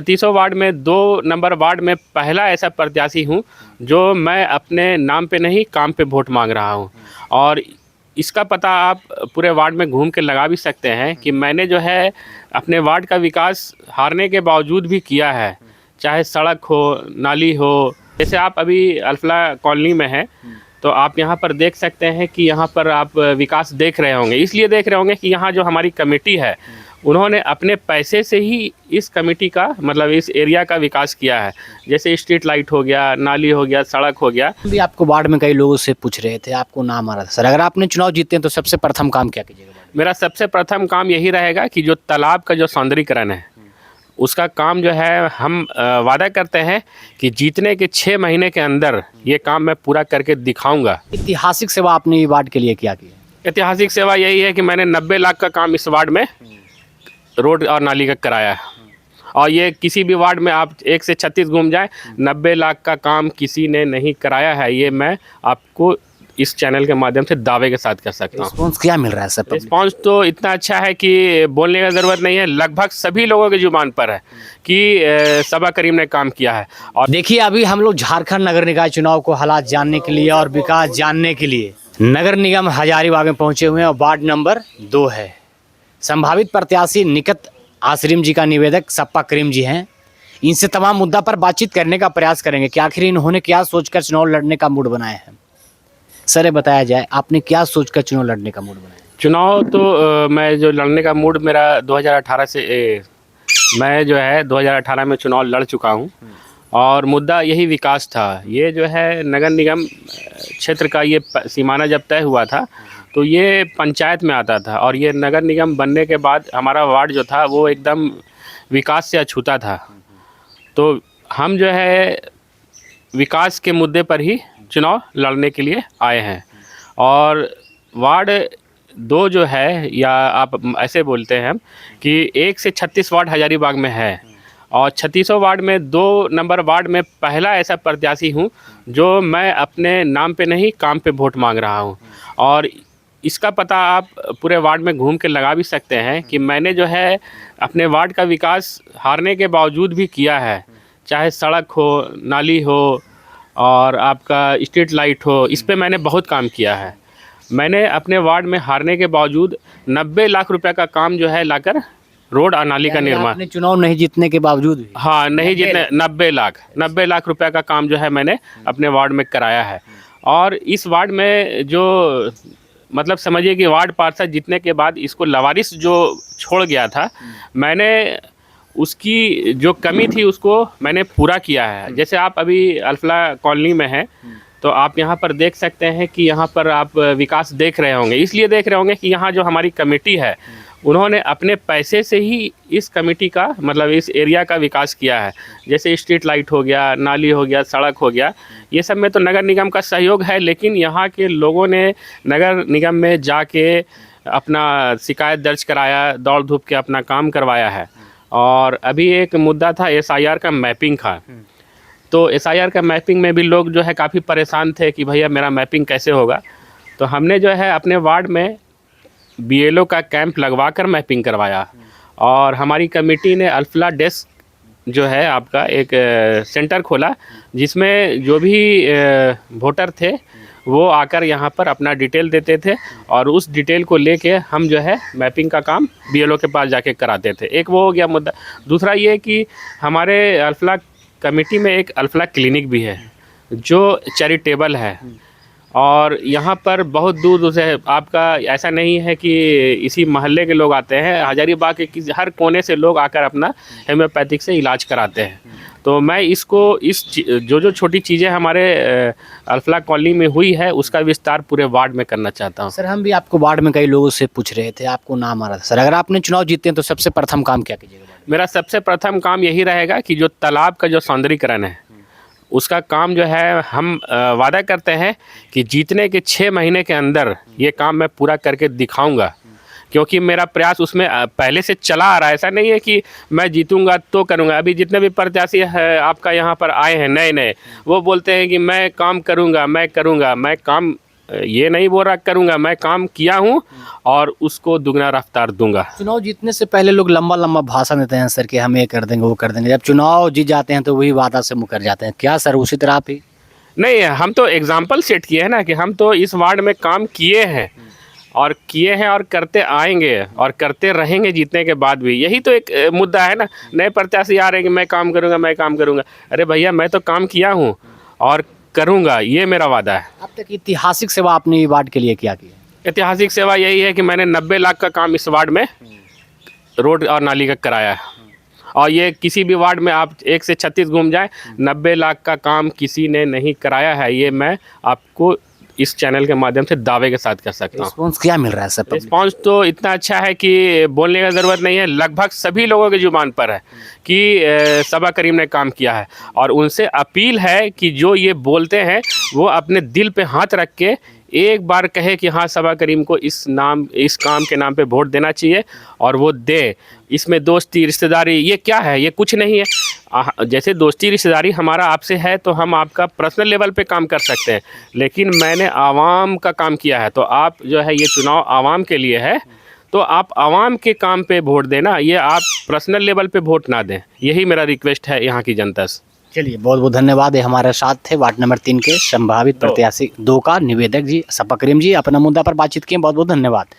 3600 ward में 2 number ward में पहला ऐसा प्रत्याशी हूँ जो मैं अपने नाम पे नहीं काम पे वोट मांग रहा हूँ। और इसका पता आप पूरे वार्ड में घूम के लगा भी सकते हैं कि मैंने जो है अपने वार्ड का विकास हारने के बावजूद भी किया है, चाहे सड़क हो, नाली हो। जैसे आप अभी अल्फला कॉलोनी में हैं तो आप यहाँ पर देख सकते हैं कि यहाँ पर आप विकास देख रहे होंगे, इसलिए देख रहे होंगे कि यहाँ जो हमारी कमेटी है उन्होंने अपने पैसे से ही इस कमेटी का मतलब इस एरिया का विकास किया है। जैसे स्ट्रीट लाइट हो गया, नाली हो गया, सड़क हो गया। भी आपको वार्ड में कई लोगों से पूछ रहे थे, आपको नाम आ रहा था सर, अगर आपने चुनाव जीते हैं तो सबसे प्रथम काम क्या कीजिएगा? मेरा सबसे प्रथम काम यही रहेगा कि जो तालाब का जो सौंदर्यीकरण है उसका काम जो है हम वादा करते हैं कि जीतने के 6 महीने के अंदर ये काम मैं पूरा करके दिखाऊंगा। ऐतिहासिक सेवा आपने वार्ड के लिए क्या की? ऐतिहासिक सेवा यही है कि मैंने 90 लाख का काम इस वार्ड में रोड और नाली का कराया है। और ये किसी भी वार्ड में आप 1 से 36 घूम जाएं, 90 लाख का काम किसी ने नहीं कराया है। ये मैं आपको इस चैनल के माध्यम से दावे के साथ कर सकता हूँ। रिस्पॉन्स क्या मिल रहा है सर? रिस्पॉन्स तो इतना अच्छा है कि बोलने का ज़रूरत नहीं है, लगभग सभी लोगों की जुबान पर है कि सबा करीम ने काम किया है। और देखिए, अभी हम लोग झारखंड नगर निकाय चुनाव को हालात जानने के लिए और विकास जानने के लिए नगर निगम हजारीबाग में पहुंचे हुए हैं और वार्ड नंबर 2 है। संभावित प्रत्याशी निकट आसरीम जी का निवेदक सप्पा करीम जी हैं। इनसे तमाम मुद्दा पर बातचीत करने का प्रयास करेंगे कि आखिर इन्होंने क्या सोचकर चुनाव लड़ने का मूड बनाया है। सर, ये बताया जाए, आपने क्या सोचकर चुनाव लड़ने का मूड बनाया? चुनाव तो मैं जो लड़ने का मूड मेरा 2018 से मैं जो है 2018 में चुनाव लड़ चुका हूं और मुद्दा यही विकास था। ये जो है नगर निगम क्षेत्र का ये सीमाना जब तय हुआ था तो ये पंचायत में आता था और ये नगर निगम बनने के बाद हमारा वार्ड जो था वो एकदम विकास से अछूता था। तो हम जो है विकास के मुद्दे पर ही चुनाव लड़ने के लिए आए हैं। और वार्ड 2 जो है, या आप ऐसे बोलते हैं कि 1 से 36 वार्ड हजारीबाग में है और 3600 वार्ड में 2 नंबर वार्ड में पहला ऐसा प्रत्याशी हूँ जो मैं अपने नाम पे नहीं काम पे वोट मांग रहा हूँ। और इसका पता आप पूरे वार्ड में घूम के लगा भी सकते हैं कि मैंने जो है अपने वार्ड का विकास हारने के बावजूद भी किया है, चाहे सड़क हो, नाली हो और आपका स्ट्रीट लाइट हो, इस पे मैंने बहुत काम किया है। मैंने अपने वार्ड में हारने के बावजूद 90 लाख रुपए का काम जो है लाकर रोड और नाली का निर्माण। आपने चुनाव नहीं जीतने के बावजूद भी? हाँ, नहीं जीतने 90 लाख रुपए का काम जो है मैंने अपने वार्ड में कराया है। और इस वार्ड में जो मतलब समझिए कि वार्ड पार्षद जीतने के बाद इसको लवारिस जो छोड़ गया था, मैंने उसकी जो कमी थी उसको मैंने पूरा किया है। जैसे आप अभी अल्फला कॉलोनी में हैं तो आप यहाँ पर देख सकते हैं कि यहाँ पर आप विकास देख रहे होंगे, इसलिए देख रहे होंगे कि यहाँ जो हमारी कमेटी है उन्होंने अपने पैसे से ही इस कमेटी का मतलब इस एरिया का विकास किया है। जैसे स्ट्रीट लाइट हो गया, नाली हो गया, सड़क हो गया, ये सब में तो नगर निगम का सहयोग है, लेकिन यहाँ के लोगों ने नगर निगम में जाके अपना शिकायत दर्ज कराया, दौड़ धूप के अपना काम करवाया है। और अभी एक मुद्दा था SIR का मैपिंग का, तो SIR का मैपिंग में भी लोग जो है काफ़ी परेशान थे कि भैया मेरा मैपिंग कैसे होगा। तो हमने जो है अपने वार्ड में BLO का कैंप लगवा कर मैपिंग करवाया और हमारी कमेटी ने अल्फला डेस्क जो है आपका एक सेंटर खोला जिसमें जो भी वोटर थे वो आकर यहाँ पर अपना डिटेल देते थे और उस डिटेल को लेके हम जो है मैपिंग का काम BLO के पास जाके कराते थे। एक वो हो गया मुद्दा। दूसरा ये कि हमारे अल्फला कमेटी में एक अल्फला क्लिनिक भी है जो चैरिटेबल है और यहाँ पर बहुत दूर दूर से आपका ऐसा नहीं है कि इसी मोहल्ले के लोग आते हैं, हजारीबाग के हर कोने से लोग आकर अपना होम्योपैथिक से इलाज कराते हैं। तो मैं इसको जो छोटी चीज़ें हमारे अल्फला कॉलोनी में हुई है उसका विस्तार पूरे वार्ड में करना चाहता हूँ। सर, हम भी आपको वार्ड में कई लोगों से पूछ रहे थे, आपको नाम आ रहा था सर, अगर आपने चुनाव जीते हैं तो सबसे प्रथम काम क्या कीजिएगा? मेरा सबसे प्रथम काम यही रहेगा कि जो तालाब का जो सौंदर्यीकरण है उसका काम जो है हम वादा करते हैं कि जीतने के 6 महीने के अंदर ये काम मैं पूरा करके दिखाऊंगा, क्योंकि मेरा प्रयास उसमें पहले से चला आ रहा है। ऐसा नहीं है कि मैं जीतूंगा तो करूंगा। अभी जितने भी प्रत्याशी है आपका यहाँ पर आए हैं नए नए, वो बोलते हैं कि मैं काम करूंगा, मैं काम ये नहीं बोल रहा करूँगा, मैं काम किया हूँ और उसको दुगना रफ्तार दूंगा। चुनाव जीतने से पहले लोग लंबा लंबा भाषण देते हैं सर कि हम ये कर देंगे वो कर देंगे, जब चुनाव जीत जाते हैं तो वही वादा से मुकर जाते हैं। क्या सर उसी तरह आप ही? नहीं, हम तो एग्जाम्पल सेट किए हैं ना कि हम तो इस वार्ड में काम किए हैं और करते आएंगे और करते रहेंगे जीतने के बाद भी। यही तो एक मुद्दा है ना। नए प्रत्याशी आ रहे हैं कि मैं काम करूंगा, मैं काम करूंगा। अरे भैया, मैं तो काम किया हूं और करूंगा, ये मेरा वादा है। अब तक ऐतिहासिक सेवा आपने वार्ड के लिए क्या की? ऐतिहासिक सेवा यही है कि मैंने 90 लाख का काम इस वार्ड में रोड और नाली का कराया है। और ये किसी भी वार्ड में आप 1 से 36 घूम जाए, 90 लाख का काम किसी ने नहीं कराया है। ये मैं आपको इस चैनल के माध्यम से दावे के साथ कर सकता हूँ। रिस्पॉन्स क्या मिल रहा है सर? रिस्पॉन्स तो इतना अच्छा है कि बोलने का ज़रूरत नहीं है। लगभग सभी लोगों की ज़ुबान पर है कि सबा करीम ने काम किया है। और उनसे अपील है कि जो ये बोलते हैं वो अपने दिल पे हाथ रख के एक बार कहे कि हाँ, सबा करीम को इस काम के नाम पे वोट देना चाहिए और वो दे। इसमें दोस्ती रिश्तेदारी ये क्या है? ये कुछ नहीं है। जैसे दोस्ती रिश्तेदारी हमारा आपसे है तो हम आपका पर्सनल लेवल पे काम कर सकते हैं, लेकिन मैंने आवाम का काम किया है। तो आप जो है, ये चुनाव आवाम के लिए है, तो आप आवाम के काम पे वोट देना, ये आप पर्सनल लेवल पे वोट ना दें। यही मेरा रिक्वेस्ट है यहाँ की जनता से। चलिए, बहुत बहुत धन्यवाद। ये हमारे साथ थे वार्ड नंबर 3 के संभावित प्रत्याशी 2 का निवेदक जी सबा करीम जी। अपना मुद्दा पर बातचीत किए, बहुत बहुत धन्यवाद।